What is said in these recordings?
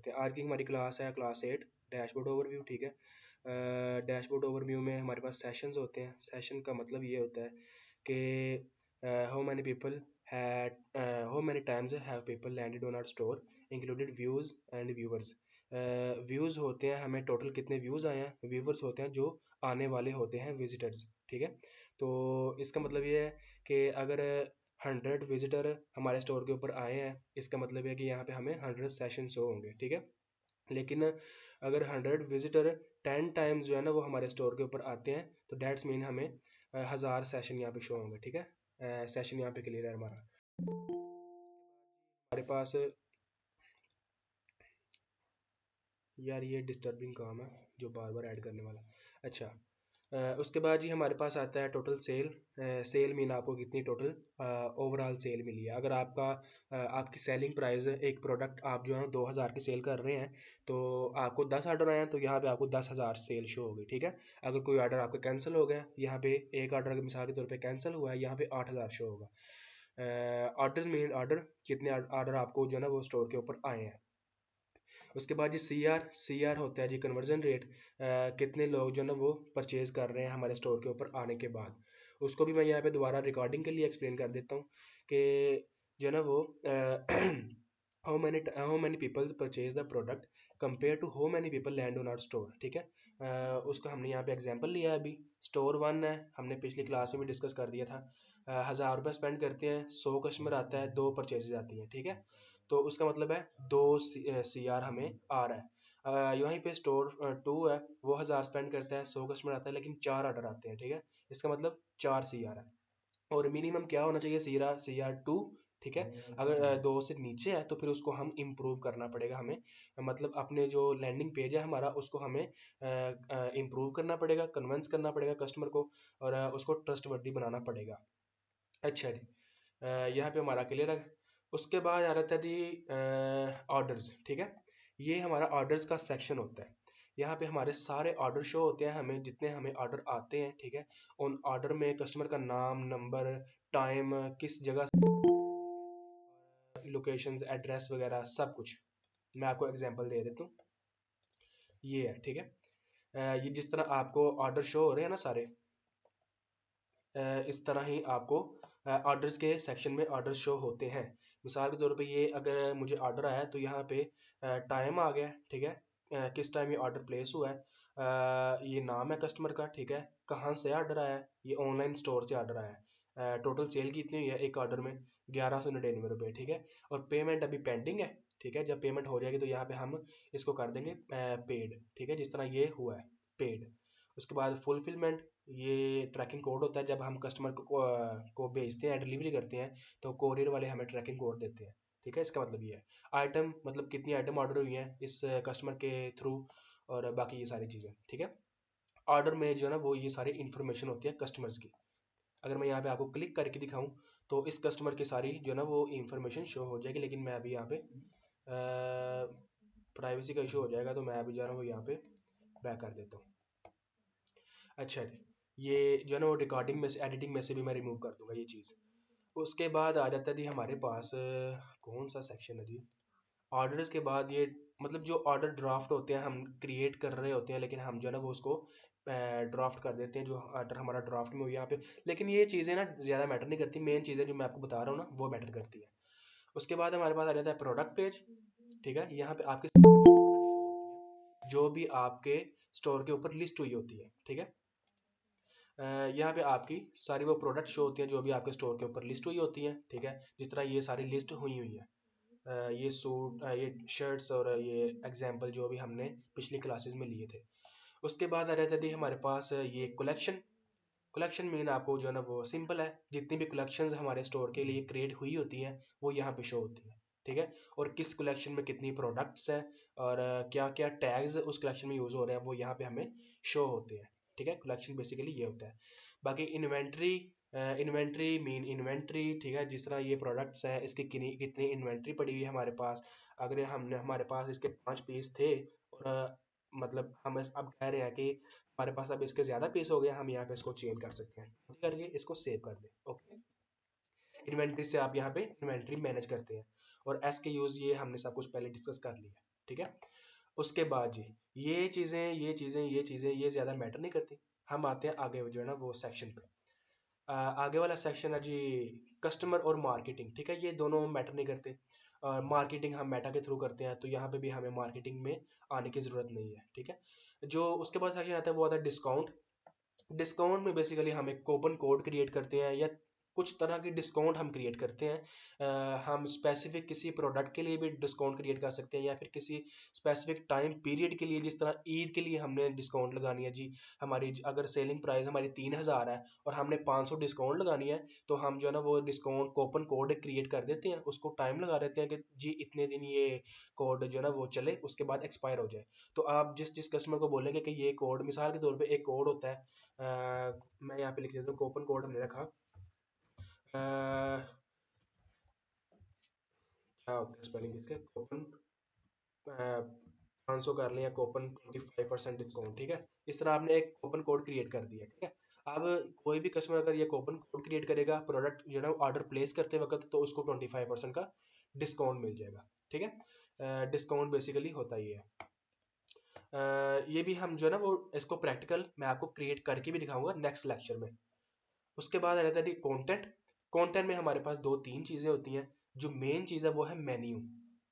आज की हमारी क्लास है क्लास 8 डैशबोर्ड ओवरव्यू। ठीक है, डैशबोर्ड ओवरव्यू में हमारे पास सेशंस होते हैं। सेशन का मतलब ये होता है कि how many people had how many times have people landed on our store included views and viewers. Views होते हैं हमें टोटल कितने व्यूज़ आए हैं, व्यूअर्स होते हैं जो आने वाले होते हैं विजिटर्स। ठीक है, तो इसका मतलब ये है कि अगर 100 विजिटर हमारे स्टोर के ऊपर आए हैं, इसका मतलब है कि यहाँ पे हमें 100 सेशन शो होंगे। ठीक है, लेकिन अगर 100 विजिटर 10 टाइम्स जो है ना वो हमारे स्टोर के ऊपर आते हैं तो डेट्स मीन हमें 1000 सेशन यहाँ पे शो होंगे। ठीक है, सेशन यहाँ पे क्लियर है हमारा। हमारे पास यार ये डिस्टर्बिंग काम है जो बार बार ऐड करने वाला। अच्छा, उसके बाद जी हमारे पास आता है टोटल सेल। सेल मीन आपको कितनी टोटल ओवरऑल सेल मिली है। अगर आपकी सेलिंग प्राइस एक प्रोडक्ट आप जो है 2000 की सेल कर रहे हैं तो आपको 10 ऑर्डर आए हैं तो यहाँ पे आपको 10,000 सेल शो होगी। ठीक है, अगर कोई ऑर्डर आपका कैंसिल हो गया, यहाँ पे एक ऑर्डर मिसाल के तौर पे कैंसिल हुआ है, यहाँ पे 8000 शो होगा। ऑर्डर मीन ऑर्डर कितने ऑर्डर आपको जो है ना वो स्टोर के ऊपर आए हैं। उसके बाद जी सी आर होता है जी कन्वर्जन रेट, कितने लोग जो ना वो परचेज कर रहे हैं हमारे स्टोर के ऊपर आने के बाद। उसको भी मैं यहाँ पे दोबारा रिकॉर्डिंग के लिए एक्सप्लेन कर देता हूँ कि जो ना वो how many peoples purchase the product compare to how many people land on our store. ठीक है, उसको हमने यहाँ पे एग्जांपल लिया है। अभी स्टोर 1 है, हमने पिछली क्लास में भी डिस्कस कर दिया था। 1000 रुपये स्पेंड करते हैं, 100 कस्टमर आता है, 2 परचेजेज आती हैं। ठीक है, तो उसका मतलब है 2 CR हमें आ रहा है। यहीं पे स्टोर 2 है, वो 1000 स्पेंड करता है, 100 कस्टमर आता है, लेकिन 4 ऑर्डर आते हैं। ठीक है, इसका मतलब 4 CR है। और मिनिमम क्या होना चाहिए, CR 2। ठीक है, अगर 2 से नीचे है तो फिर उसको हम इम्प्रूव करना पड़ेगा हमें। मतलब अपने जो लैंडिंग पेज है हमारा उसको हमें इम्प्रूव करना पड़ेगा, कन्विंस करना पड़ेगा कस्टमर को, और उसको ट्रस्ट वर्दी बनाना पड़ेगा। अच्छा जी, यहाँ पे हमारा क्लियर है। उसके बाद आ जाता है जी ऑर्डर्स। ठीक है, ये हमारा ऑर्डर्स का सेक्शन होता है। यहाँ पे हमारे सारे ऑर्डर शो होते हैं, हमें जितने हमें ऑर्डर आते हैं। ठीक है, उन ऑर्डर में कस्टमर का नाम, नंबर, टाइम, किस जगह, लोकेशंस, एड्रेस वगैरह सब कुछ। मैं आपको एग्जांपल दे देता हूँ, ये है। ठीक है, ये जिस तरह आपको ऑर्डर शो हो रहे हैं ना सारे, इस तरह ही आपको ऑर्डर्स के सेक्शन में ऑर्डर शो होते हैं। मिसाल के तौर पे ये अगर मुझे ऑर्डर आया तो यहाँ पे टाइम आ गया। ठीक है, किस टाइम ये ऑर्डर प्लेस हुआ है, ये नाम है कस्टमर का। ठीक है, कहाँ से ऑर्डर आया है, ये ऑनलाइन स्टोर से ऑर्डर आया है। टोटल सेल कितनी हुई है एक ऑर्डर में, 1199 रुपये। ठीक है, और पेमेंट अभी पेंडिंग है। ठीक है, जब पेमेंट हो जाएगी तो यहाँ पे हम इसको कर देंगे पेड। ठीक है, जिस तरह ये हुआ है पेड। उसके बाद फुलफिलमेंट, ये ट्रैकिंग कोड होता है। जब हम कस्टमर को भेजते हैं, डिलीवरी करते हैं, तो कोरियर वाले हमें ट्रैकिंग कोड देते हैं। ठीक है, इसका मतलब ये है। आइटम मतलब कितनी आइटम ऑर्डर हुई हैं इस कस्टमर के थ्रू, और बाकी ये सारी चीज़ें। ठीक है, ऑर्डर में जो है ना वो ये सारी इन्फॉर्मेशन होती है कस्टमर्स की। अगर मैं यहाँ पे आपको क्लिक करके दिखाऊं तो इस कस्टमर की सारी जो है ना वो इन्फॉर्मेशन शो हो जाएगी, लेकिन मैं अभी यहाँ पे प्राइवेसी का इशू हो जाएगा तो मैं अभी जो है ना वो यहाँ पे बैक कर देता हूँ। अच्छा जी, ये जो है ना वो रिकॉर्डिंग में से, एडिटिंग में से भी मैं रिमूव कर दूंगा ये चीज़। उसके बाद आ जाता है जी हमारे पास कौन सा सेक्शन है जी, ऑर्डर्स के बाद ये मतलब जो ऑर्डर ड्राफ्ट होते हैं हम क्रिएट कर रहे होते हैं, लेकिन हम जो है ना वो उसको ड्राफ्ट कर देते हैं, जो ऑर्डर हमारा ड्राफ्ट में हो यहाँ पे। लेकिन ये चीज़ें ना ज़्यादा मैटर नहीं करती, मेन चीज़ें जो मैं आपको बता रहा हूँ ना वो मैटर करती है। उसके बाद हमारे पास आ जाता है प्रोडक्ट पेज। ठीक है, यहाँ पे आपके जो भी आपके स्टोर के ऊपर लिस्ट हुई होती है। ठीक है, यहाँ पे आपकी सारी वो प्रोडक्ट शो होती हैं जो भी आपके स्टोर के ऊपर लिस्ट हुई होती हैं। ठीक है, जिस तरह ये सारी लिस्ट हुई हुई है, ये सूट, ये शर्ट्स, और ये एग्जाम्पल जो भी हमने पिछली क्लासेस में लिए थे। उसके बाद आ जाता है हमारे पास ये कलेक्शन। कलेक्शन मीन आपको जो है ना वो सिंपल है, जितनी भी कलेक्शंस हमारे स्टोर के लिए क्रिएट हुई होती हैं वो यहाँ पे शो होती हैं। ठीक है, और किस कलेक्शन में कितनी प्रोडक्ट्स हैं, और क्या क्या टैग्स उस कलेक्शन में यूज़ हो रहे हैं वो यहाँ पे हमें शो होते हैं। ठीक है, कलेक्शन बेसिकली ये होता है। बाकी इन्वेंट्री, इन्वेंट्री मीन इन्वेंट्री। ठीक है, जिस तरह ये प्रोडक्ट्स हैं इसकी कितनी इन्वेंट्री पड़ी हुई है हमारे पास। अगर हमने हमारे पास इसके 5 पीस थे, और मतलब हम अब कह रहे हैं कि हमारे पास अब इसके ज़्यादा पीस हो गए, हम यहाँ पे इसको चेंज कर सकते हैं। ठीक करके इसको सेव कर दें। ओके, इन्वेंट्री से आप यहाँ पे इन्वेंट्री मैनेज करते हैं, और एस के यूज़ ये हमने सब कुछ पहले डिस्कस कर लिया। ठीक है। उसके बाद जी ये ज़्यादा मैटर नहीं करती। हम आते हैं आगे जो है ना वो सेक्शन पे। आगे वाला सेक्शन है जी कस्टमर और मार्केटिंग, ठीक है। ये दोनों मैटर नहीं करते। मार्केटिंग हम मेटा के थ्रू करते हैं, तो यहाँ पे भी हमें मार्केटिंग में आने की ज़रूरत नहीं है, ठीक है। जो उसके बाद सेक्शन आता है वो आता है डिस्काउंट। डिस्काउंट में बेसिकली हम एक कूपन कोड क्रिएट करते हैं या कुछ तरह की डिस्काउंट हम क्रिएट करते हैं। हम स्पेसिफिक किसी प्रोडक्ट के लिए भी डिस्काउंट क्रिएट कर सकते हैं या फिर किसी स्पेसिफिक टाइम पीरियड के लिए, जिस तरह ईद के लिए हमने डिस्काउंट लगानी है जी। हमारी अगर सेलिंग प्राइस हमारी 3,000 है और हमने 500 डिस्काउंट लगानी है, तो हम जो है ना वो डिस्काउंट कूपन कोड क्रिएट कर देते हैं, उसको टाइम लगा देते हैं कि जी इतने दिन ये कोड जो है ना वो चले, उसके बाद एक्सपायर हो जाए। तो आप जिस जिस कस्टमर को बोलेंगे कि ये कोड, मिसाल के तौर पे एक कोड होता है, मैं यहाँ पे लिख देता हूँ, कूपन कोड हमने रखा, क्या होता है स्पेलिंग इसके, कूपन 500 कर लिया, कूपन 25% डिस्काउंट, ठीक है। इस तरह आपने एक कूपन कोड क्रिएट कर दिया, ठीक है। अब कोई भी कस्टमर अगर ये कूपन कोड क्रिएट करेगा प्रोडक्ट जो है ना ऑर्डर प्लेस करते वक्त, तो उसको 25% का डिस्काउंट मिल जाएगा, ठीक है। डिस्काउंट बेसिकली होता ही है। ये भी हम जो है ना वो इसको प्रैक्टिकल मैं आपको क्रिएट करके भी दिखाऊंगा नेक्स्ट लेक्चर में। उसके बाद आ जाता है कंटेंट। कंटेंट में हमारे पास दो तीन चीज़ें होती हैं। जो मेन चीज़ है वो है मेन्यू,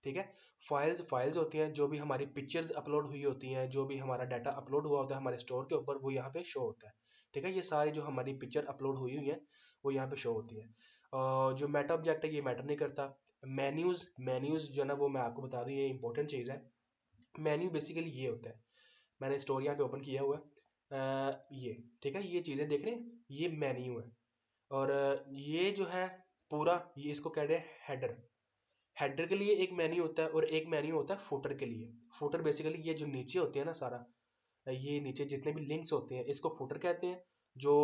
ठीक है। फाइल्स होती हैं, जो भी हमारी पिक्चर्स अपलोड हुई होती हैं, जो भी हमारा डाटा अपलोड हुआ होता है हमारे स्टोर के ऊपर, वो यहाँ पे शो होता है, ठीक है। ये सारी जो हमारी पिक्चर अपलोड हुई हुई हैं वो यहाँ पे शो होती है। और जो मेटा ऑब्जेक्ट है ये मैटर नहीं करता। मेन्यूज़ जो है ना वो मैं आपको बता दूँ, ये इंपॉर्टेंट चीज़ है। मेन्यू बेसिकली ये होता है, मैंने स्टोर यहाँ पे ओपन किया हुआ है, ये ठीक है, ये चीज़ें देख रहे हैं, ये मेन्यू है। और ये जो है पूरा, ये इसको कह रहे हैं हेडर। हेडर के लिए एक मेन्यू होता है और एक मेन्यू होता है फुटर के लिए। फुटर बेसिकली ये जो नीचे होते हैं ना सारा, ये नीचे जितने भी लिंक्स होते हैं इसको फुटर कहते हैं। जो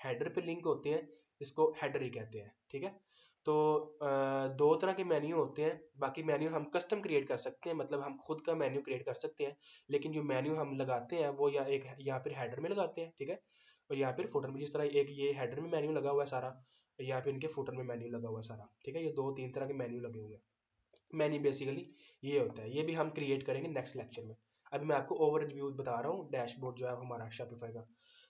हेडर पे लिंक होते हैं इसको हेडर ही कहते हैं, ठीक है। तो दो तरह के मेन्यू होते हैं। बाकी मेन्यू हम कस्टम क्रिएट कर सकते हैं, मतलब हम खुद का मेन्यू क्रिएट कर सकते हैं। लेकिन जो मेन्यू हम लगाते हैं वो या एक यहाँ फिर हेडर में लगाते हैं, ठीक है। और यहाँ फिर फुटर में, जिस तरह एक ये हेडर में मेन्यू लगा हुआ है सारा, यहाँ पे इनके फुटर में मेन्यू लगा हुआ है सारा, ठीक है। ये दो तीन तरह के मेन्यू लगे हुए हैं। मैनी बेसिकली ये होता है, ये भी हम क्रिएट करेंगे नेक्स्ट लेक्चर में। अभी मैं आपको ओवरव्यू बता रहा हूँ डैशबोर्ड जो है हमारा शॉपिफाई का।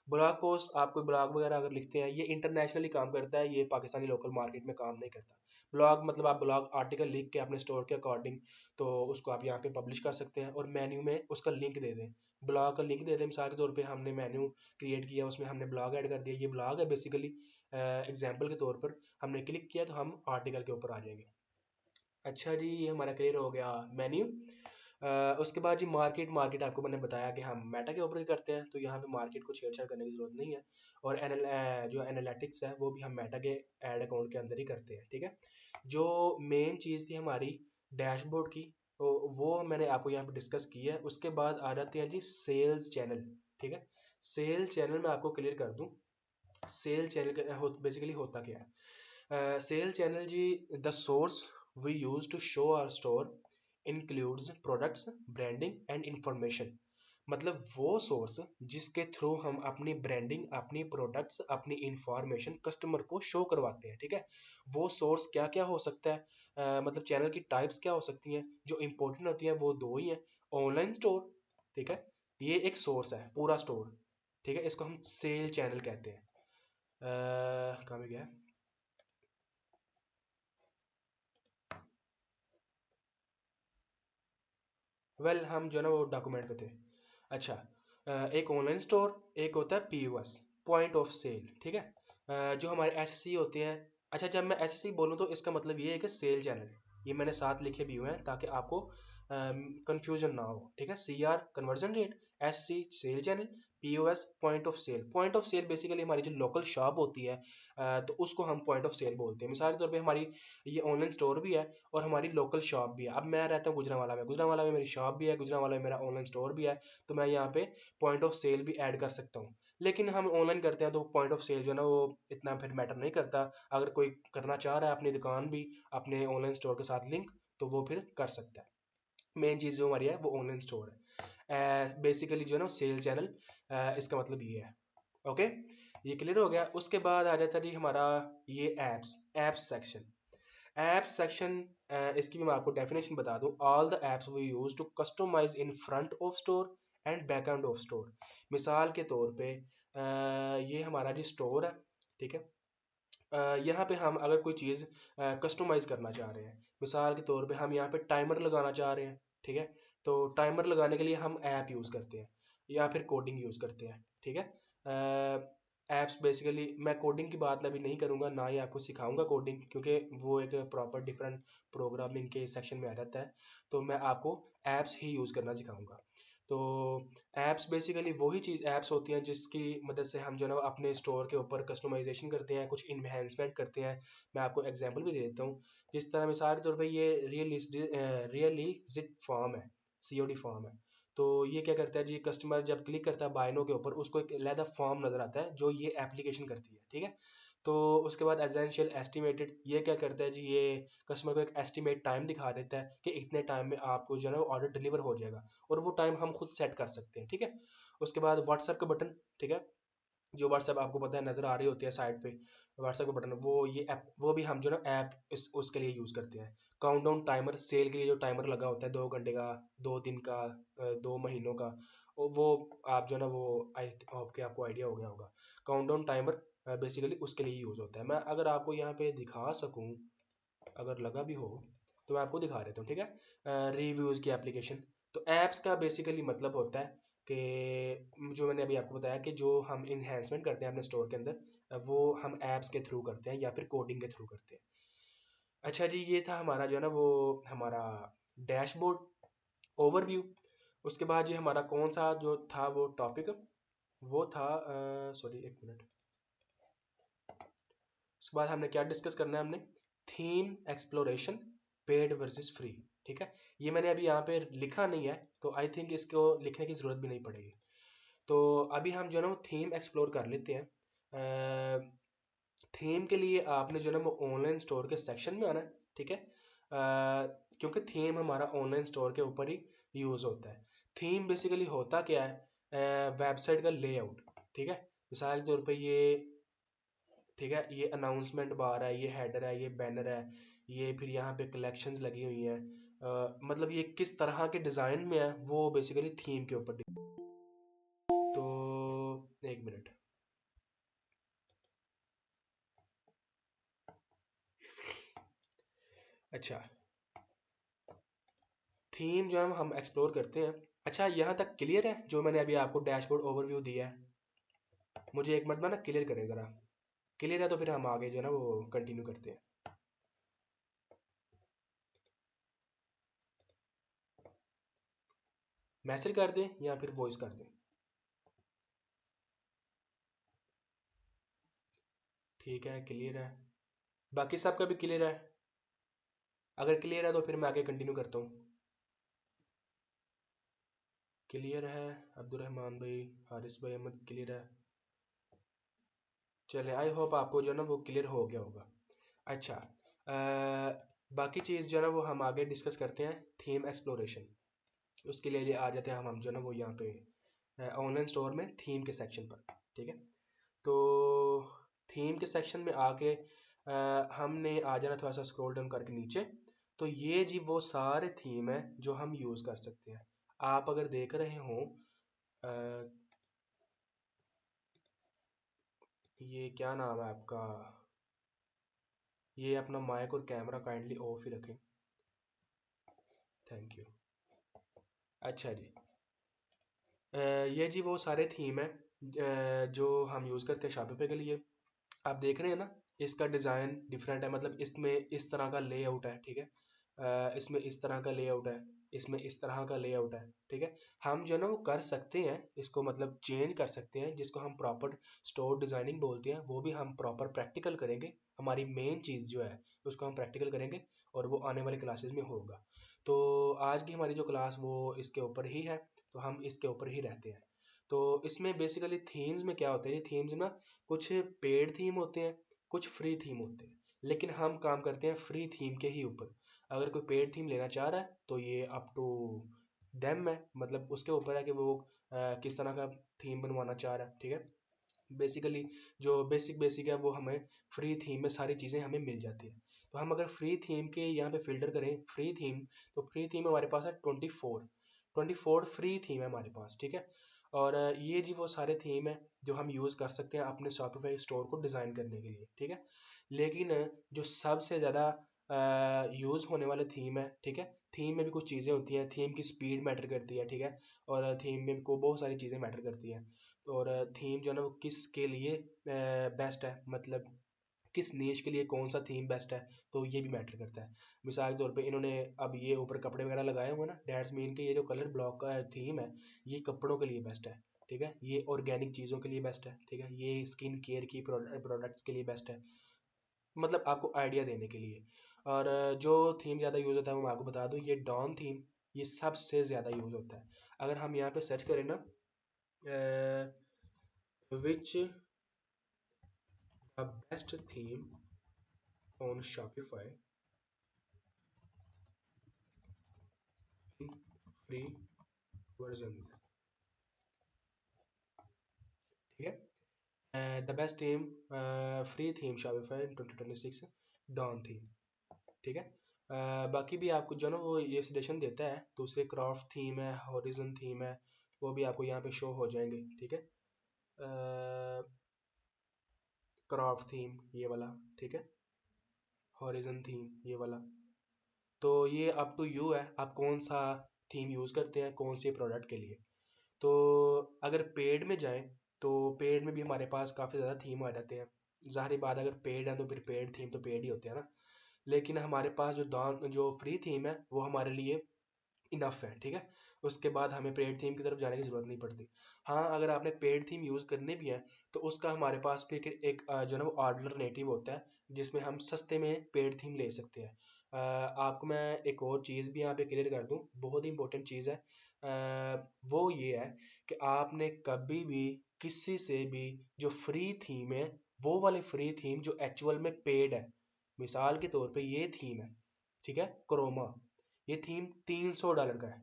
ब्लॉग पोस्ट, आप कोई ब्लॉग वगैरह अगर लिखते हैं, ये इंटरनेशनली काम करता है, ये पाकिस्तानी लोकल मार्केट में काम नहीं करता। ब्लॉग मतलब आप ब्लॉग आर्टिकल लिख के अपने स्टोर के अकॉर्डिंग, तो उसको आप यहाँ पे पब्लिश कर सकते हैं और मेन्यू में उसका लिंक दे दें। ब्लॉग का लिंक दे दें, मिसाल के तौर पे हमने मेन्यू क्रिएट किया, उसमें हमने ब्लॉग ऐड कर दिया, ये ब्लॉग है बेसिकली। एग्जाम्पल के तौर पर हमने क्लिक किया तो हम आर्टिकल के ऊपर आ जाएंगे। अच्छा जी, ये हमारा क्लियर हो गया मेन्यू। उसके बाद जी मार्केट। मार्केट आपको मैंने बताया कि हम मेटा के ऊपर ही करते हैं, तो यहाँ पे मार्केट को छेड़छाड़ करने की ज़रूरत नहीं है। और जो एनालिटिक्स है वो भी हम मेटा के एड अकाउंट के अंदर ही करते हैं, ठीक है। जो मेन चीज़ थी हमारी डैशबोर्ड की, तो वो मैंने आपको यहाँ पे डिस्कस की है। उसके बाद आ जाते हैं जी सेल्स चैनल, ठीक है। सेल चैनल मैं आपको क्लियर कर दूँ। सेल चैनल बेसिकली होता क्या है? सेल चैनल जी, the source we use to show our store includes products, branding and information. मतलब वो सोर्स जिसके थ्रू हम अपनी ब्रांडिंग, अपनी प्रोडक्ट्स, अपनी इंफॉर्मेशन कस्टमर को शो करवाते हैं, ठीक है। वो सोर्स क्या क्या हो सकता है, मतलब चैनल की टाइप्स क्या हो सकती हैं, जो इंपॉर्टेंट होती हैं वो दो ही हैं। ऑनलाइन स्टोर, ठीक है, ये एक सोर्स है पूरा स्टोर, ठीक है, इसको हम सेल चैनल कहते हैं। कहाँ पे गया? हम जो है ना वो डॉक्यूमेंट पे थे। अच्छा, एक ऑनलाइन स्टोर, एक होता है पीओएस, पॉइंट ऑफ सेल, ठीक है। जो हमारे एसएससी होते हैं। अच्छा, जब मैं एसएससी बोलूँ तो इसका मतलब ये है कि सेल चैनल, ये मैंने साथ लिखे भी हुए हैं ताकि आपको कंफ्यूजन ना हो, ठीक है। CR conversion rate, SC sale channel, POS point of sale. Point of sale basically हमारी जो लोकल शॉप होती है, तो उसको हम पॉइंट ऑफ सेल बोलते हैं। मिसाल के तौर पे हमारी ये ऑनलाइन स्टोर भी है और हमारी लोकल शॉप भी है। अब मैं रहता हूँ गुजरांवाला में, गुजरांवाला में मेरी शॉप भी है, गुजरांवाला में मेरा ऑनलाइन स्टोर भी है, तो मैं यहाँ पे पॉइंट ऑफ सेल भी ऐड कर सकता हूँ। लेकिन हम ऑनलाइन करते हैं तो पॉइंट ऑफ सेल जो है ना वो इतना फिर मैटर नहीं करता। अगर कोई करना चाह रहा है अपनी दुकान भी अपने ऑनलाइन स्टोर के साथ लिंक, तो वो फिर कर सकता है। मेन चीज़ जो हमारी है वो ऑनलाइन स्टोर है, बेसिकली जो है ना सेल चैनल, इसका मतलब ये है। ओके, ये क्लियर हो गया। उसके बाद आ जाता है जी हमारा ये एप्स सेक्शन। ऐप सेक्शन इसकी भी मैं आपको डेफिनेशन बता दूं, all the apps we use to customize in front of store and back end of store. मिसाल के तौर पे ये हमारा जो स्टोर है, ठीक है, यहाँ पे हम अगर कोई चीज़ कस्टमाइज़ करना चाह रहे हैं, मिसाल के तौर पे हम यहाँ पे टाइमर लगाना चाह रहे हैं, ठीक है, तो टाइमर लगाने के लिए हम ऐप यूज़ करते हैं या फिर कोडिंग यूज़ करते हैं, ठीक है। ऐप्स बेसिकली मैं कोडिंग की बात अभी नहीं करूँगा, ना ही आपको सिखाऊंगा कोडिंग, क्योंकि वो एक प्रॉपर डिफरेंट प्रोग्रामिंग के सेक्शन में आ जाता है। तो मैं आपको ऐप्स ही यूज़ करना सिखाऊंगा। तो ऐप्स बेसिकली वही चीज़ ऐप्स होती हैं जिसकी मदद से हम जो है ना अपने स्टोर के ऊपर कस्टमाइजेशन करते हैं, कुछ इन्हेंसमेंट करते हैं। मैं आपको एग्जांपल भी दे देता हूँ। जिस तरह मिसाल के तौर पे ये रियलिजिट फॉर्म है, सीओडी फॉर्म है। तो ये क्या करता है जी, कस्टमर जब क्लिक करता है बाय नो के ऊपर, उसको एक अलहदा फॉर्म नज़र आता है जो ये एप्लीकेशन करती है, ठीक है। तो उसके बाद एसेंशियल एस्टिमेटेड, ये क्या करता है जी, ये कस्टमर को एक एस्टिमेट टाइम दिखा देता है कि इतने टाइम में आपको जो है ना ऑर्डर डिलीवर हो जाएगा, और वो टाइम हम खुद सेट कर सकते हैं, ठीक है। उसके बाद व्हाट्सएप का बटन, ठीक है, जो व्हाट्सएप आपको पता है नज़र आ रही होती है साइड पे, व्हाट्सएप का बटन, वो ये ऐप, वो भी हम जो ना ऐप इस उसके लिए यूज़ करते हैं। काउंटडाउन टाइमर, सेल के लिए जो टाइमर लगा होता है 2 घंटे का, 2 दिन का, 2 महीनों का, वो आप जो ना वो आई होप के आपको आइडिया हो गया होगा। काउंटडाउन टाइमर बेसिकली उसके लिए यूज़ होता है। मैं अगर आपको यहाँ पे दिखा सकूँ, अगर लगा भी हो तो मैं आपको दिखा देता हूँ, ठीक है। रिव्यूज़ की एप्लीकेशन, तो ऐप्स का बेसिकली मतलब होता है कि जो मैंने अभी आपको बताया कि जो हम इन्हेंसमेंट करते हैं अपने स्टोर के अंदर, वो हम ऐप्स के थ्रू करते हैं या फिर कोडिंग के थ्रू करते हैं। अच्छा जी, ये था हमारा जो है ना वो हमारा डैशबोर्ड ओवरव्यू। उसके बाद ये हमारा कौन सा जो था वो टॉपिक, वो था सॉरी एक मिनट, उसके बाद हमने क्या डिस्कस करना है, हमने theme exploration, paid versus free, ठीक है। ये मैंने अभी यहाँ पे लिखा नहीं है, तो आई थिंक इसको लिखने की ज़रूरत भी नहीं पड़ेगी। तो अभी हम जो है ना वो थीम एक्सप्लोर कर लेते हैं। थीम के लिए आपने जो है ना वो ऑनलाइन स्टोर के सेक्शन में आना है, ठीक है। क्योंकि थीम हमारा ऑनलाइन स्टोर के ऊपर ही यूज़ होता है। थीम बेसिकली होता क्या है, वेबसाइट का लेआउट, ठीक है। मिसाल के तौर पे ये, ठीक है, ये अनाउंसमेंट बार है, ये हेडर है, ये बैनर है, ये फिर यहाँ पे कलेक्शंस लगी हुई हैं। मतलब ये किस तरह के डिज़ाइन में है वो बेसिकली थीम के ऊपर। तो एक मिनट, अच्छा, थीम जो हम एक्सप्लोर करते हैं। अच्छा, यहाँ तक क्लियर है जो मैंने अभी आपको डैशबोर्ड ओवरव्यू दिया है? मुझे एक मिनट में ना क्लियर करें ज़रा। क्लियर है तो फिर हम आगे जो है ना वो कंटिन्यू करते हैं। मैसेज कर दें या फिर वॉइस कर दें? ठीक है, क्लियर है। बाकी सबका भी क्लियर है? अगर क्लियर है तो फिर मैं आगे कंटिन्यू करता हूँ। क्लियर है अब्दुलरहमान भाई, हारिस भाई, अहमद, क्लियर है? चले, आई होप आपको जो है ना वो क्लियर हो गया होगा। अच्छा, बाकी चीज़ जो है ना वो हम आगे डिस्कस करते हैं, थीम एक्सप्लोरेशन। उसके लिए आ जाते हैं हम जो है ना वो यहाँ पे ऑनलाइन स्टोर में थीम के सेक्शन पर, ठीक है। तो थीम के सेक्शन में आके हमने आ जाना थोड़ा सा स्क्रॉल डाउन करके नीचे। तो ये जी वो सारे थीम है जो हम यूज़ कर सकते हैं। आप अगर देख रहे हो, ये क्या नाम है आपका, ये अपना माइक और कैमरा काइंडली ऑफ ही रखें, थैंक यू। अच्छा जी, ये जी वो सारे थीम है जो हम यूज़ करते हैं शॉपिफाई के लिए। आप देख रहे हैं ना, इसका डिज़ाइन डिफरेंट है, मतलब इसमें इस तरह का लेआउट है, ठीक है। इसमें इस तरह का लेआउट है, इसमें इस तरह का लेआउट है, ठीक है। हम जो है ना वो कर सकते हैं इसको, मतलब चेंज कर सकते हैं, जिसको हम प्रॉपर स्टोर डिज़ाइनिंग बोलते हैं। वो भी हम प्रॉपर प्रैक्टिकल करेंगे, हमारी मेन चीज़ जो है उसको हम प्रैक्टिकल करेंगे, और वो आने वाली क्लासेस में होगा। तो आज की हमारी जो क्लास वो इसके ऊपर ही है, तो हम इसके ऊपर ही रहते हैं। तो इसमें बेसिकली थीम्स में क्या होते हैं, थीम्स में ना कुछ पेड थीम होते हैं, कुछ फ्री थीम होते हैं, लेकिन हम काम करते हैं फ्री थीम के ही ऊपर। अगर कोई पेड थीम लेना चाह रहा है तो ये अप टू देम है, मतलब उसके ऊपर है कि वो किस तरह का थीम बनवाना चाह रहा है, ठीक है। बेसिकली जो बेसिक बेसिक है वो हमें फ्री थीम में सारी चीज़ें हमें मिल जाती है। तो हम अगर फ्री थीम के यहाँ पे फिल्टर करें फ्री थीम, तो फ्री थीम हमारे पास है 24 फ्री थीम है हमारे पास, ठीक है। और ये जी वो सारे थीम है जो हम यूज़ कर सकते हैं अपने शॉपिफाई स्टोर को डिज़ाइन करने के लिए, ठीक है। लेकिन जो सबसे ज़्यादा यूज़ होने वाले थीम है, ठीक है, थीम में भी कुछ चीज़ें होती हैं, थीम की स्पीड मैटर करती है, ठीक है। और थीम में को बहुत सारी चीज़ें मैटर करती हैं। और थीम जो है ना वो किसके लिए बेस्ट है, मतलब किस नीश के लिए कौन सा थीम बेस्ट है, तो ये भी मैटर करता है। मिसाल के तौर पे इन्होंने अब ये ऊपर कपड़े वगैरह लगाए हुए हैं ना, डैट्स मीन के ये जो कलर ब्लॉक का थीम है ये कपड़ों के लिए बेस्ट है, ठीक है। ये ऑर्गेनिक चीज़ों के लिए बेस्ट है, ठीक है। ये स्किन केयर की प्रोडक्ट्स के लिए बेस्ट है, मतलब आपको आइडिया देने के लिए। और जो थीम ज़्यादा यूज़ होता है वो मैं आपको बता दूँ, ये डॉन थीम ये सबसे ज़्यादा यूज़ होता है। अगर हम यहाँ पे सर्च करें ना which the best theme on Shopify in free version, ठीक है। The best theme free theme Shopify 2026 Dawn theme, ठीक है। बाकी भी आपको जो ना वो ये सजेशन देता है, दूसरे क्राफ्ट थीम है, हॉरिजन थीम है, वो भी आपको यहाँ पे शो हो जाएंगे, ठीक है। क्राफ्ट थीम ये वाला, ठीक है, हॉरिजन थीम ये वाला। तो ये अप टू यू है आप कौन सा थीम यूज़ करते हैं कौन से प्रोडक्ट के लिए। तो अगर पेड में जाएं तो पेड में भी हमारे पास काफ़ी ज़्यादा थीम आ जाते हैं। ज़ाहिर बात अगर पेड है तो फिर पेड थीम तो पेड ही होते हैं ना। लेकिन हमारे पास जो फ्री थीम है वो हमारे लिए इनफ है, ठीक है। उसके बाद हमें पेड थीम की तरफ जाने की ज़रूरत नहीं पड़ती। हाँ, अगर आपने पेड थीम यूज़ करने भी हैं तो उसका हमारे पास भी एक जो है ना वो अल्टरनेटिव होता है जिसमें हम सस्ते में पेड थीम ले सकते हैं। आपको मैं एक और चीज़ भी यहाँ पे क्लियर कर दूँ, बहुत ही इंपॉर्टेंट चीज़ है। वो ये है कि आपने कभी भी किसी से भी जो फ्री थीम है वो वाली फ्री थीम जो एक्चुअल में पेड है, मिसाल के तौर पे ये थीम है, ठीक है, क्रोमा, ये थीम $300 का है।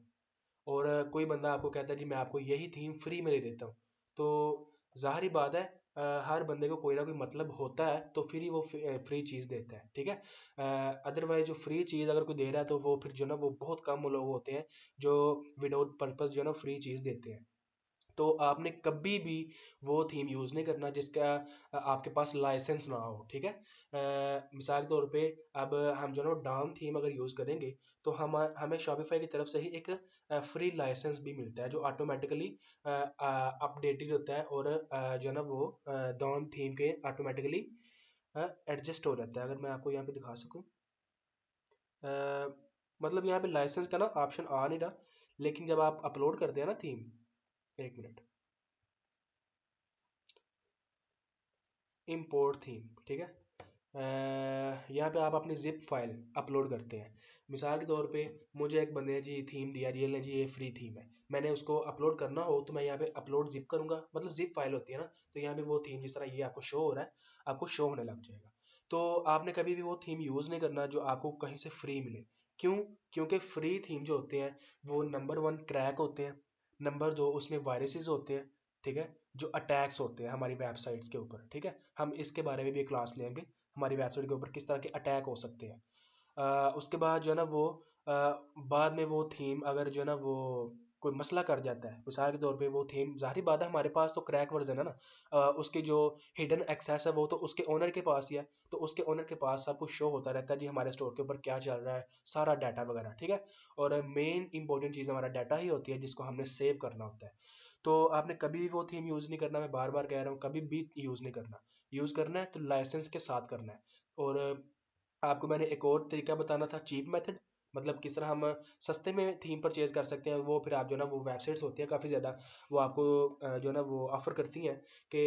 और कोई बंदा आपको कहता है जी मैं आपको यही थीम फ्री में दे देता हूँ, तो जाहिर बात है हर बंदे को कोई ना कोई मतलब होता है तो फिर ही वो फ्री चीज़ देता है, ठीक है। अदरवाइज जो फ्री चीज़ अगर कोई दे रहा है तो वो फिर जो ना वो बहुत कम लोग होते हैं जो विदाउट पर्पस जो है ना फ्री चीज़ देते हैं। तो आपने कभी भी वो थीम यूज़ नहीं करना जिसका आपके पास लाइसेंस ना हो, ठीक है। मिसाल के तौर पे अब हम जो है ना डाउन थीम अगर यूज़ करेंगे तो हम हमें शॉपिफाई की तरफ से ही एक फ्री लाइसेंस भी मिलता है जो ऑटोमेटिकली अपडेटेड होता है और जो है ना वो डाउन थीम के ऑटोमेटिकली एडजस्ट हो जाता है। अगर मैं आपको यहाँ पे दिखा सकूँ, मतलब यहाँ पे लाइसेंस का ना ऑप्शन आ नहीं रहा, लेकिन जब आप अपलोड करते हैं ना थीम, एक मिनट, इम्पोर्ट थीम, ठीक है। यहाँ पे आप अपनी जिप फाइल अपलोड करते हैं। मिसाल के तौर पे मुझे एक बंदे ने जी थीम दिया, जी ले जी ये फ्री थीम है, मैंने उसको अपलोड करना हो तो मैं यहाँ पे अपलोड जिप करूँगा, मतलब जिप फाइल होती है ना, तो यहाँ पे वो थीम जिस तरह ये आपको शो हो रहा है आपको शो होने लग जाएगा। तो आपने कभी भी वो थीम यूज़ नहीं करना जो आपको कहीं से फ्री मिले। क्यों? क्योंकि फ्री थीम जो होते हैं वो नंबर वन क्रैक होते हैं, नंबर दो उसमें वायरसेस होते हैं, ठीक है, जो अटैक्स होते हैं हमारी वेबसाइट्स के ऊपर, ठीक है। हम इसके बारे में भी एक क्लास लेंगे, हमारी वेबसाइट के ऊपर किस तरह के अटैक हो सकते हैं। उसके बाद जो है ना वो अ, बाद में वो थीम अगर जो है ना वो कोई मसला कर जाता है, मिसाल के तौर पे वो थीम ज़ाहिर बात है हमारे पास तो क्रैक वर्जन है ना, उसकी जो हिडन एक्सेस है वो तो उसके ओनर के पास ही है, तो उसके ओनर के पास सब कुछ शो होता रहता है जी हमारे स्टोर के ऊपर क्या चल रहा है, सारा डाटा वगैरह, ठीक है। और मेन इंपॉर्टेंट चीज़ हमारा डाटा ही होती है जिसको हमने सेव करना होता है। तो आपने कभी भी वो थीम यूज़ नहीं करना, मैं बार बार कह रहा हूँ कभी भी यूज़ नहीं करना। यूज़ करना है तो लाइसेंस के साथ करना है। और आपको मैंने एक और तरीका बताना था, चीप मेथड, मतलब किस तरह हम सस्ते में थीम परचेज कर सकते हैं। वो फिर आप जो है ना वो वेबसाइट्स होती हैं काफ़ी ज़्यादा, वो आपको जो है ना वो ऑफ़र करती हैं कि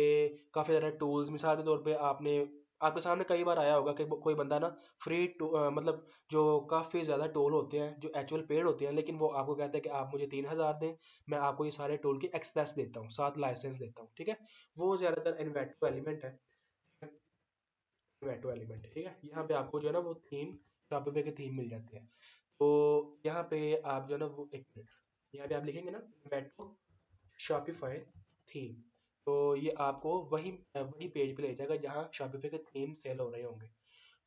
काफ़ी ज़्यादा टूल्स, मिसाल के तौर पे आपने आपके सामने कई बार आया होगा कि कोई बंदा ना फ्री मतलब जो काफ़ी ज़्यादा टूल होते हैं जो एक्चुअल पेड होते हैं, लेकिन वो आपको कहता है कि आप मुझे 3,000 दें, मैं आपको ये सारे टूल की एक्सेस देता हूँ, साथ लाइसेंस देता हूँ, ठीक है। वो ज़्यादातर इन्वेंटो एलिमेंट है, इन्वेंटो एलिमेंट, ठीक है। यहाँ पे आपको जो है ना वो थीम शॉपिफाई के थीम मिल जाते हैं। तो यहाँ पे आप जो है ना वो एक मिनट, यहाँ पे आप लिखेंगे ना इन्वेंटो शॉपिफाई थीम, तो ये आपको वही वही पेज पे ले जाएगा जहाँ शॉपिफाई के थीम सेल हो रहे होंगे।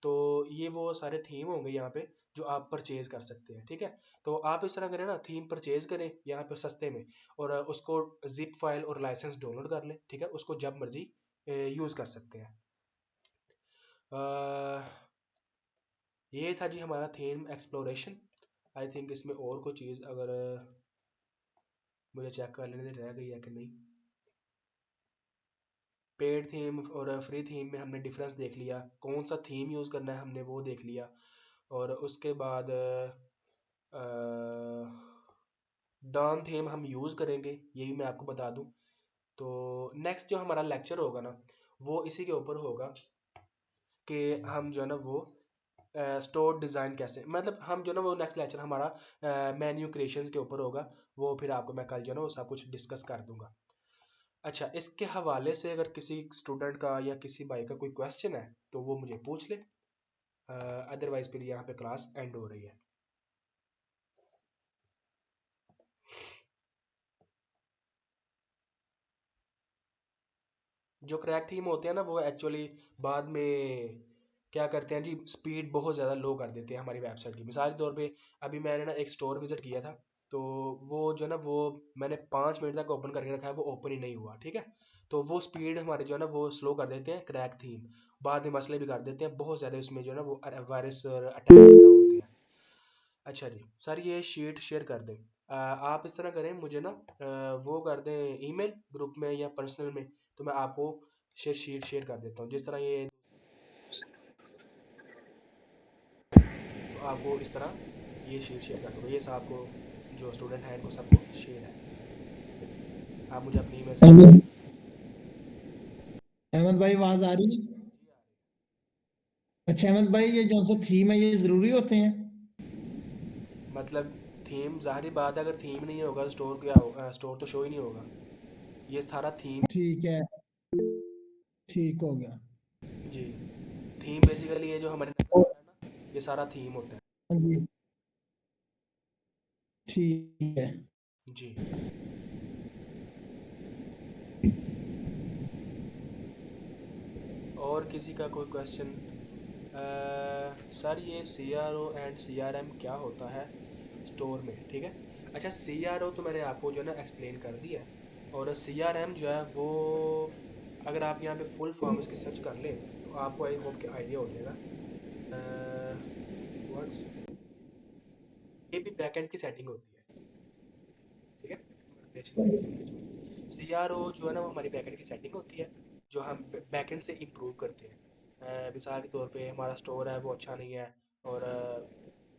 तो ये वो सारे थीम होंगे यहाँ पे जो आप परचेज कर सकते हैं, ठीक है। तो आप इस तरह करें ना, थीम परचेज करें यहाँ पे सस्ते में, और उसको जिप फाइल और लाइसेंस डाउनलोड कर लें, ठीक है, उसको जब मर्जी यूज़ कर सकते हैं। ये था जी हमारा थीम एक्सप्लोरेशन। आई थिंक इसमें और कोई चीज़ अगर मुझे चेक कर लेने रह गई है कि नहीं। पेड थीम और फ्री थीम में हमने डिफरेंस देख लिया, कौन सा थीम यूज़ करना है हमने वो देख लिया, और उसके बाद डॉन थीम हम यूज़ करेंगे, ये भी मैं आपको बता दूं। तो नेक्स्ट जो हमारा लेक्चर होगा ना, वो इसी के ऊपर होगा कि हम जो है ना वो स्टोर डिज़ाइन कैसे, मतलब हम जो ना वो नेक्स्ट लेक्चर हमारा मेन्यू क्रिएशंस के ऊपर होगा। वो फिर आपको मैं कल जो है ना वो सब कुछ डिस्कस कर दूंगा। अच्छा, इसके हवाले से अगर किसी स्टूडेंट का या किसी भाई का कोई क्वेश्चन है तो वो मुझे पूछ ले, अदरवाइज फिर यहाँ पे क्लास एंड हो रही है। जो क्रैक थीम होते हैं ना वो एक्चुअली बाद में क्या करते हैं जी, स्पीड बहुत ज़्यादा लो कर देते हैं हमारी वेबसाइट की। मिसाल के तौर पे अभी मैंने ना एक स्टोर विजिट किया था, तो वो जो है ना वो मैंने 5 मिनट तक ओपन करके रखा है, वो ओपन ही नहीं हुआ, ठीक है। तो वो स्पीड हमारे जो है ना वो स्लो कर देते हैं क्रैक थीम, बाद में मसले भी कर देते हैं बहुत ज़्यादा, उसमें जो है ना वो वायरस और अटैक वगैरह होते हैं। अच्छा जी सर, ये शीट शेयर कर दें। आप इस तरह करें, मुझे ना वो कर दें ईमेल ग्रुप में या पर्सनल में, तो मैं आपको शीट शेयर कर देता हूँ जिस तरह ये, तो आपको इस तरह ये शीट शेयर कर दूँगा, ये सब आपको जो स्टूडेंट हैं इनको सबको शेयर है। आप मुझे अपनी ईमेल सेंड अहमद करें। अहमद भाई आवाज आ रही है? जी आ रही अच्छा अहमद भाई, ये जो सा थीम है ये जरूरी होते हैं? है। मतलब थीम, ज़ाहिर बात है अगर थीम नहीं होगा तो स्टोर क्या होगा, स्टोर तो शो ही नहीं होगा। ये सारा थीम, ठीक है, ठीक हो गया। जी, थीम बेसिकली ये जो हमारे नज़र आ और- रहा है ना, ये सारा थीम होता है। हाँ जी, ठीक है। जी। और किसी का कोई क्वेश्चन? सर ये C R O and C R M क्या होता है स्टोर में, ठीक है। अच्छा, सी आर ओ तो मैंने आपको जो है ना एक्सप्लेन कर दिया है, और सी आर एम जो है वो अगर आप यहाँ पे फुल फॉर्म इसकी सर्च कर लें तो आपको आई होप कि आइडिया हो जाएगा। व्हाट्स, ये भी बैकएंड की सेटिंग होती है, ठीक है। सी आर ओ जो है ना वो हमारी बैकएंड की सेटिंग होती है जो हम बैकएंड से इम्प्रूव करते हैं। मिसाल के तौर पे हमारा स्टोर है वो अच्छा नहीं है, और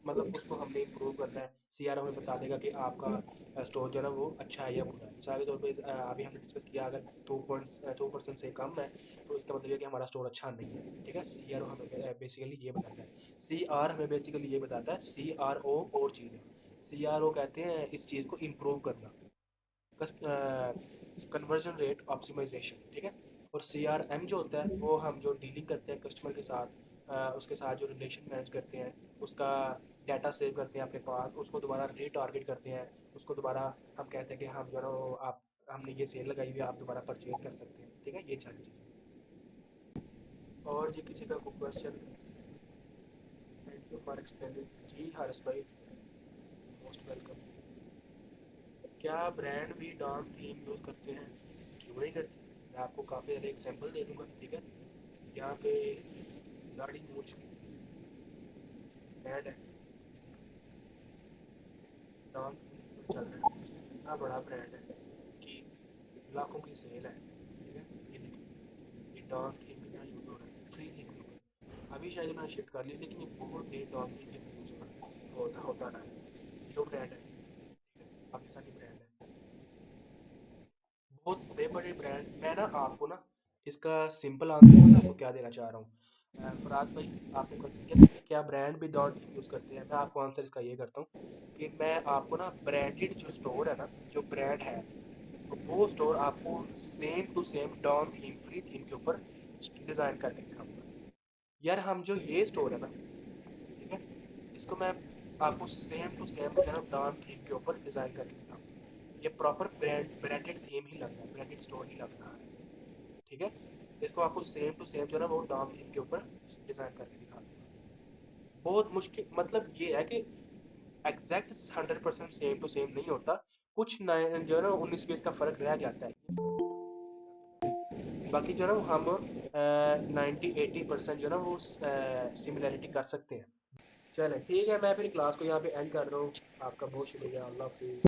मतलब उसको हमने इम्प्रूव करना है, सी आर हमें बता देगा कि आपका स्टोर जो है ना वो अच्छा है या बुरा है। मिसाल के तौर पे अभी हमने डिस्कस किया, अगर 2% से कम है तो इसका मतलब है कि हमारा स्टोर अच्छा नहीं है, ठीक है। सी आर ओ हमें बेसिकली ये बताता है, सी आर हमें बेसिकली ये बताता है, सी आर ओ और चीज़ है। सी आर ओ कहते हैं इस चीज़ को इम्प्रूव करना, कन्वर्जन रेट ऑप्टिमाइजेशन, ठीक है। और सी आर एम जो होता है वो हम जो डीलिंग करते हैं कस्टमर के साथ, उसके साथ जो रिलेशन मैनेज करते हैं, उसका डाटा सेव करते हैं अपने पास, उसको दोबारा रीटारगेट करते हैं, उसको दोबारा हम कहते हैं कि हम जो है ना वो आप, हमने ये सेल लगाई हुई है आप दोबारा परचेज कर सकते हैं, ठीक है, ये सारी चीज़ें। और जी किसी का कोई question? Thank you for explaining जी हारिस भाई, मोस्ट वेलकम। क्या ब्रांड भी डॉम थीम यूज़ करते हैं? क्यों नहीं करते, मैं आपको काफ़ी सारे एग्जांपल दे दूंगा, ठीक है। यहाँ पे दाढ़ी मूछ ब्रांड है, डॉम थीम चल रहा है, इतना बड़ा ब्रांड है कि लाखों की सेल है, ठीक है। ये देखिए, ये डॉम थीम कितना यूज़ हो रहा है, फ्री थीम यूज़, अभी शायद उन्होंने शिफ्ट कर ली, लेकिन ये बहुत देर डॉम थीम यूज़ होता रहा है। जो ब्रांड है, ठीक है, पाकिस्तानी ब्रांड है, बहुत बड़े बड़े ब्रांड। मैं ना आपको ना इसका सिंपल आंसर मैं आपको क्या देना चाह रहा हूँ, फराज भाई, आपने क्वेश्चन किया था कि क्या ब्रांड भी डॉट यूज़ करते हैं, मैं आपको आंसर इसका ये करता हूँ कि मैं आपको ना ब्रांडेड जो स्टोर है ना, जो ब्रांड है, तो वो स्टोर आपको same to same Dawn theme free theme के ऊपर डिज़ाइन करके दिखाऊंगा। यार हम जो ये स्टोर है ना, ठीक है, इसको मैं आपको सेम टू सेम जो है ना डॉन थीम के ऊपर डिज़ाइन करके दिखाऊंगा। ये प्रॉपर ब्रांडेड थीम ही लग रहा है, ब्रांडेड स्टोर ही लग रहा है, ठीक है। इसको आपको सेम टू सेम जो है ना वो डॉम थीम के ऊपर डिज़ाइन करके दिखा बहुत मुश्किल, मतलब ये है कि एग्जैक्ट 100% सेम टू सेम नहीं होता, कुछ नए जो है ना 19-20 का फर्क रह जाता है। बाकी जो है ना हम 90-80% जो है ना वो सिमिलैरिटी कर सकते हैं। चलें ठीक है, मैं फिर क्लास को यहाँ पे एंड कर रहा हूँ। आपका बहुत शुक्रिया, अल्लाह हाफिज़।